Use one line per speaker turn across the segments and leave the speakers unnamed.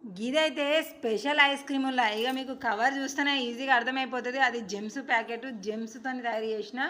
గిదైతే special ice క్రీముల్లా ఇక మీకు cover చూస్తేనే ఈజీగా అర్థమైపోతుంది. అది జెమ్స్ ప్యాకెట్ జెమ్స్తో తయారు చేసిన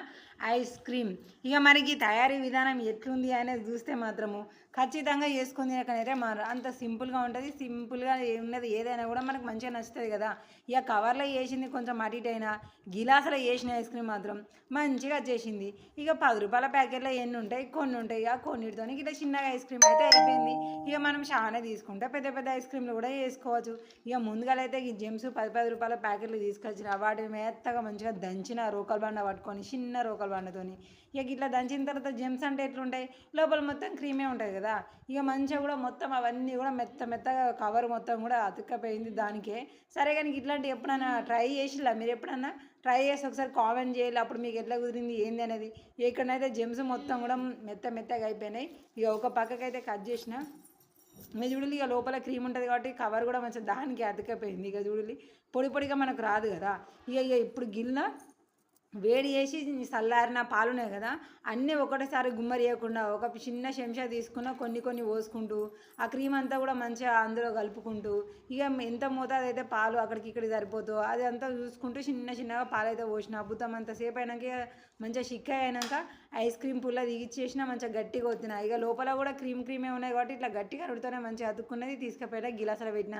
ఐస్ క్రీమ్. ఇక మనకి తయారీ విధానం ఎట్లుంది అనేది చూస్తే మాత్రము ఖచ్చితంగా చేసుకొని తినకనైతే అంత సింపుల్గా ఉంటుంది. సింపుల్గా ఉన్నది ఏదైనా కూడా మనకు మంచిగా నచ్చుతుంది కదా. ఇక కవర్లో వేసింది కొంచెం అటు ఇటు అయినా గిలాసులో వేసిన ఐస్ క్రీమ్ మాత్రం మంచిగా వచ్చేసింది. ఇక 10 రూపాయల ప్యాకెట్లో ఎన్ని ఉంటాయి, కొన్ని ఉంటాయి. ఇక కొన్నిటితో ఇట్లా చిన్నగా ఐస్ క్రీమ్ అయితే అయిపోయింది. ఇక మనం చాలా తీసుకుంటే పెద్ద పెద్ద ఐస్ క్రీమ్లు కూడా వేసుకోవచ్చు. ఇక ముందుగా అయితే ఈ జెమ్స్ 10 రూపాయల ప్యాకెట్లు తీసుకొచ్చిన వాటిని మెత్తగా మంచిగా దంచిన రోకల్ బండ పట్టుకొని చిన్న రోకల్ బండతోని ఇక ఇట్లా దంచిన తర్వాత జెమ్స్ అంటే ఎట్లుంటాయి, లోపల మొత్తం క్రీమే ఉంటుంది కదా. ఇక మంచిగా కూడా మొత్తం అవన్నీ కూడా మెత్తగా కవర్ మొత్తం కూడా అతుక్కపోయింది దానికే. సరే కానీ ఇట్లాంటి ఎప్పుడైనా ట్రై చేసిలా మీరు? ఎప్పుడన్నా ట్రై చేసి ఒకసారి కామెంట్ చేయాలి, అప్పుడు మీకు ఎట్లా కుదిరింది ఏంది అనేది. ఇక్కడనైతే జెమ్స్ మొత్తం కూడా మెత్తగా అయిపోయినాయి. ఇక ఒక పక్కకైతే కట్ చేసిన ఇక చూడాలి. ఇక లోపల క్రీమ్ ఉంటుంది కాబట్టి కవర్ కూడా మంచిగా దానికి అతుకపోయింది. ఇక చూడాలి పొడిగా మనకు రాదు కదా. ఇక ఇప్పుడు గిన్నె వేడి చేసి చల్లారిన పాలున్నాయి కదా, అన్నీ ఒకటేసారి గుమ్మరియకుండా ఒక చిన్న చెంచా తీసుకున్న కొన్ని పోసుకుంటూ ఆ క్రీమ్ అంతా కూడా మంచిగా అందులో కలుపుకుంటూ ఇక ఎంత మోతాదు అయితే పాలు అక్కడికి ఇక్కడికి సరిపోతుందో అది అంతా చూసుకుంటూ చిన్నగా పాలు అయితే పోసిన అద్భుతం. అంతసేపు అయినాక మంచిగా చిక్కగా అయినాక ఐస్ క్రీమ్ పుల్ల దిగిచ్చేసిన మంచిగా గట్టిగా వద్దిన. ఇక లోపల కూడా క్రీమే ఉన్నాయి కాబట్టి ఇట్లా గట్టిగా అడుగుతూనే మంచిగా అతుక్కున్నది. తీసుకుపోయినా గిలాసులో పెట్టిన.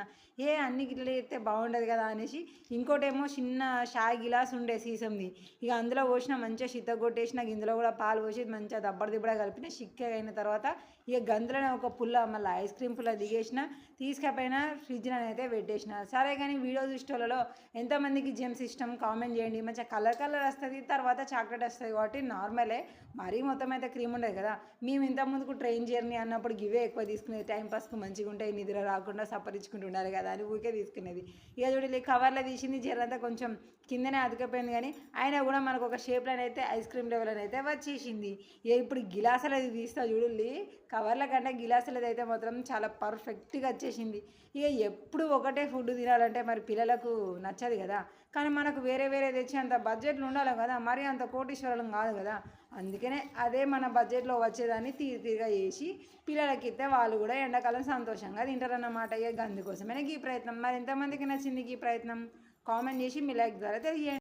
అన్ని గిన్నెలు అయితే బాగుండదు కదా అనేసి ఇంకోటేమో చిన్న షాయ్ గిలాస్ ఉండే సీసంది. ఇక అందులో పోసిన మంచిగా చిత్తగొట్టేసిన. ఇందులో కూడా పాలు పోసి మంచిగా దబ్బడ కలిపిన. చిక్కగా అయిన తర్వాత ఇక గంతులోనే ఒక పుల్ల మళ్ళీ ఐస్ క్రీమ్ పుల్ల దిగేసిన. తీసుకపోయినా ఫ్రిడ్జ్లో అయితే పెట్టేసిన. సరే కానీ వీడియో చూసేటోళ్ళలో ఎంతమందికి జెమ్స్ ఇష్టం కామెంట్ చేయండి. మంచిగా కలర్ వస్తుంది, తర్వాత చాక్లెట్ వస్తుంది కాబట్టి నార్మలే, మరీ మొత్తం అయితే క్రీమ్ ఉండదు కదా. మేము ఇంతకుముందుకు ట్రైన్ జర్నీ అన్నప్పుడు గివే ఎక్కువ తీసుకునేది. టైంపాస్కు మంచిగా ఉంటాయి, నిద్ర రాకుండా సపరించుకుంటూ ఉండాలి కదా అని ఊరికే తీసుకునేది. ఇక చూడండి కవర్లో తీసింది జరంతా కొంచెం కిందనే అతికిపోయింది కానీ అయినా కూడా మనకు ఒక షేప్లో అయితే ఐస్ క్రీమ్ లెవెల్ అయితే వచ్చేసింది. ఇప్పుడు గిలాసులు అది తీస్తా చూడండి, కవర్ల కంటే గిలాసులది అయితే మాత్రం చాలా పర్ఫెక్ట్గా వచ్చేసింది. ఇక ఎప్పుడు ఒకటే ఫుడ్ తినాలంటే మరి పిల్లలకు నచ్చదు కదా. కానీ మనకు వేరే తెచ్చి అంత బడ్జెట్లు ఉండాలి కదా, మరి అంత కోటీశ్వరులం కాదు కదా. అందుకనే అదే మన బడ్జెట్లో వచ్చేదాన్ని తీరుగా చేసి పిల్లలకి ఇస్తే వాళ్ళు కూడా ఎండాకాలం సంతోషంగా తింటారన్నమాట. ఇక అందుకోసమే ఈ ప్రయత్నం. మరి ఎంతమందికి నచ్చింది ఈ ప్రయత్నం కామెంట్ చేసి మీ లైక్ ద్వారా తెలియజేయండి.